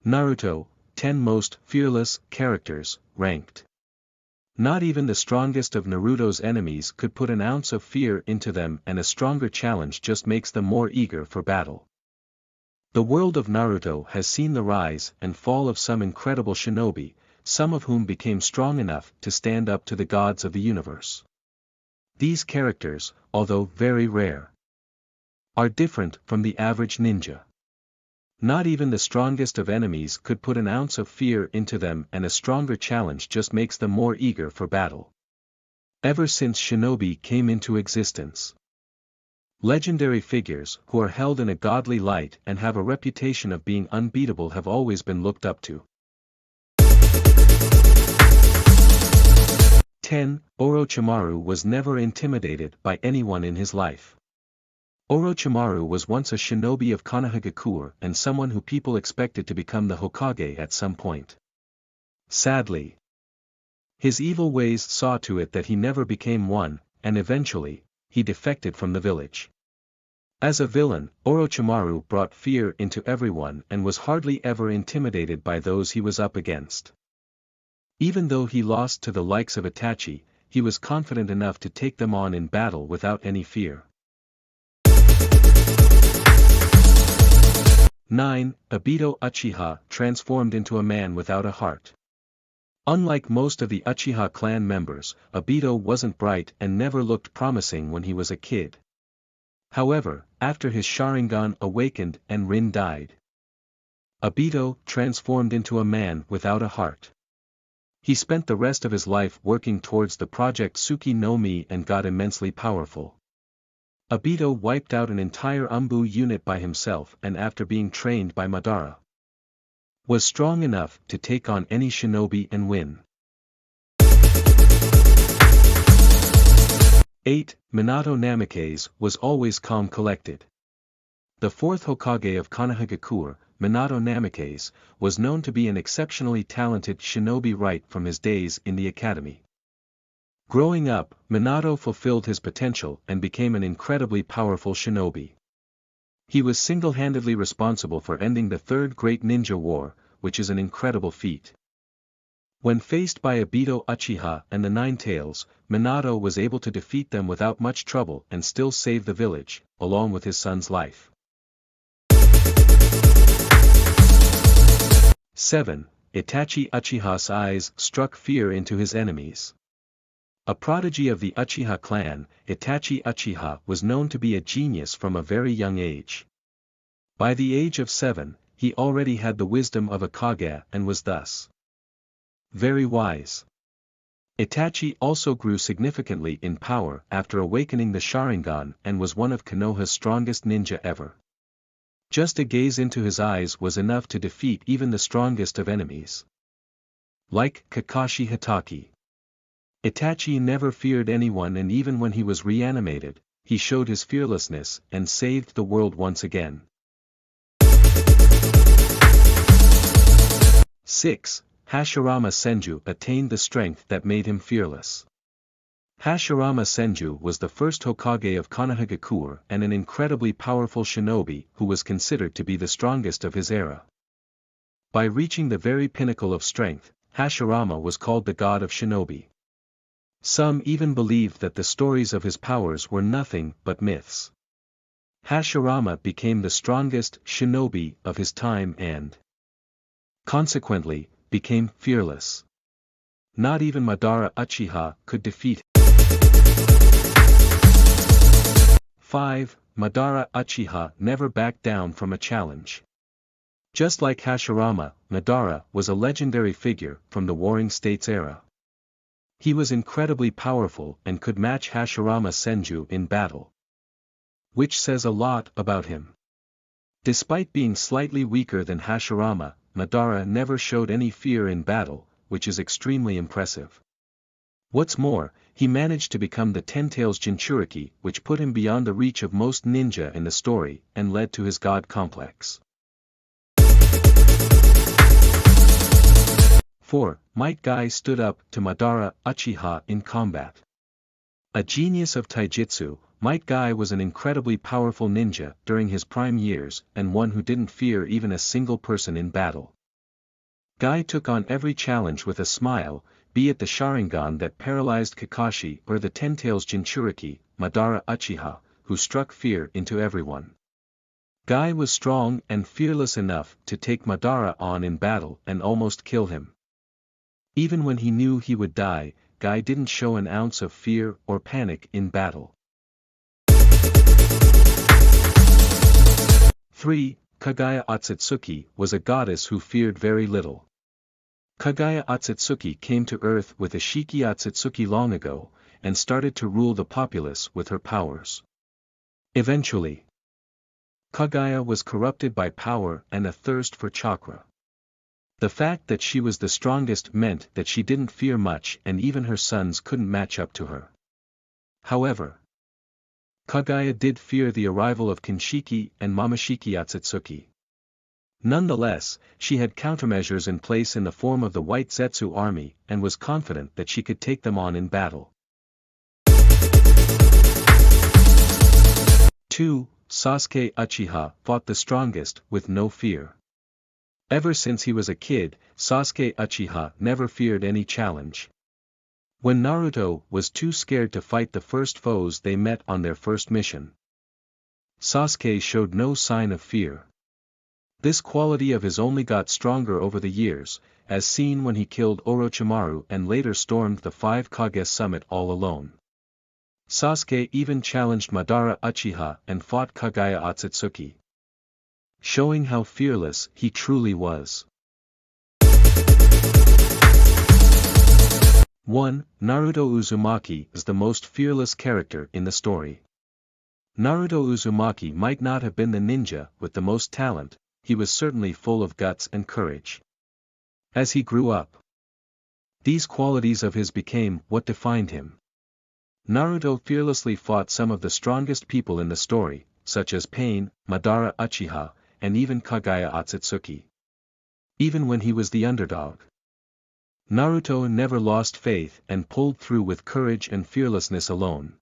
Naruto, 10 most fearless characters, ranked. Not even the strongest of Naruto's enemies could put an ounce of fear into them, and a stronger challenge just makes them more eager for battle. The world of Naruto has seen the rise and fall of some incredible shinobi, some of whom became strong enough to stand up to the gods of the universe. These characters, although very rare, are different from the average ninja. Not even the strongest of enemies could put an ounce of fear into them, and a stronger challenge just makes them more eager for battle. Ever since shinobi came into existence, legendary figures who are held in a godly light and have a reputation of being unbeatable have always been looked up to. 10. Orochimaru was never intimidated by anyone in his life. Orochimaru was once a shinobi of Konohagakure and someone who people expected to become the Hokage at some point. Sadly, his evil ways saw to it that he never became one, and eventually, he defected from the village. As a villain, Orochimaru brought fear into everyone and was hardly ever intimidated by those he was up against. Even though he lost to the likes of Itachi, he was confident enough to take them on in battle without any fear. 9. Obito Uchiha transformed into a man without a heart. Unlike most of the Uchiha clan members, Obito wasn't bright and never looked promising when he was a kid. However, after his Sharingan awakened and Rin died, Obito transformed into a man without a heart. He spent the rest of his life working towards the Project Tsuki no Mi and got immensely powerful. Obito wiped out an entire Umbu unit by himself, and after being trained by Madara, was strong enough to take on any shinobi and win. 8. Minato Namikaze was always calm collected. The fourth Hokage of Konohagakure, Minato Namikaze, was known to be an exceptionally talented shinobi right from his days in the academy. Growing up, Minato fulfilled his potential and became an incredibly powerful shinobi. He was single-handedly responsible for ending the Third Great Ninja War, which is an incredible feat. When faced by Obito Uchiha and the Nine Tails, Minato was able to defeat them without much trouble and still save the village, along with his son's life. 7. Itachi Uchiha's eyes struck fear into his enemies. A prodigy of the Uchiha clan, Itachi Uchiha was known to be a genius from a very young age. By the age of 7, he already had the wisdom of a Kage and was thus very wise. Itachi also grew significantly in power after awakening the Sharingan and was one of Konoha's strongest ninja ever. Just a gaze into his eyes was enough to defeat even the strongest of enemies, like Kakashi Hatake. Itachi never feared anyone, and even when he was reanimated, he showed his fearlessness and saved the world once again. 6. Hashirama Senju attained the strength that made him fearless. Hashirama Senju was the first Hokage of Konohagakure and an incredibly powerful shinobi who was considered to be the strongest of his era. By reaching the very pinnacle of strength, Hashirama was called the god of shinobi. Some even believed that the stories of his powers were nothing but myths. Hashirama became the strongest shinobi of his time and, consequently, became fearless. Not even Madara Uchiha could defeat him. 5. Madara Uchiha never backed down from a challenge. Just like Hashirama, Madara was a legendary figure from the Warring States era. He was incredibly powerful and could match Hashirama Senju in battle, which says a lot about him. Despite being slightly weaker than Hashirama, Madara never showed any fear in battle, which is extremely impressive. What's more, he managed to become the Ten-Tails Jinchuriki, which put him beyond the reach of most ninja in the story and led to his god complex. 4. Might Guy stood up to Madara Uchiha in combat. A genius of taijutsu, Might Guy was an incredibly powerful ninja during his prime years and one who didn't fear even a single person in battle. Guy took on every challenge with a smile, be it the Sharingan that paralyzed Kakashi or the Ten-Tails Jinchuriki, Madara Uchiha, who struck fear into everyone. Guy was strong and fearless enough to take Madara on in battle and almost kill him. Even when he knew he would die, Guy didn't show an ounce of fear or panic in battle. 3. Kagaya Otsutsuki was a goddess who feared very little. Kagaya Otsutsuki came to Earth with Ashiki Otsutsuki long ago, and started to rule the populace with her powers. Eventually, Kagaya was corrupted by power and a thirst for chakra. The fact that she was the strongest meant that she didn't fear much, and even her sons couldn't match up to her. However, Kagaya did fear the arrival of Kinshiki and Momoshiki Otsutsuki. Nonetheless, she had countermeasures in place in the form of the White Zetsu army and was confident that she could take them on in battle. 2. Sasuke Uchiha fought the strongest with no fear. Ever since he was a kid, Sasuke Uchiha never feared any challenge. When Naruto was too scared to fight the first foes they met on their first mission, Sasuke showed no sign of fear. This quality of his only got stronger over the years, as seen when he killed Orochimaru and later stormed the 5 Kage summit all alone. Sasuke even challenged Madara Uchiha and fought Kagaya Otsutsuki, showing how fearless he truly was. 1. Naruto Uzumaki is the most fearless character in the story. Naruto Uzumaki might not have been the ninja with the most talent, he was certainly full of guts and courage. As he grew up, these qualities of his became what defined him. Naruto fearlessly fought some of the strongest people in the story, such as Pain, Madara Uchiha, and even Kagaya Otsutsuki. Even when he was the underdog, Naruto never lost faith and pulled through with courage and fearlessness alone.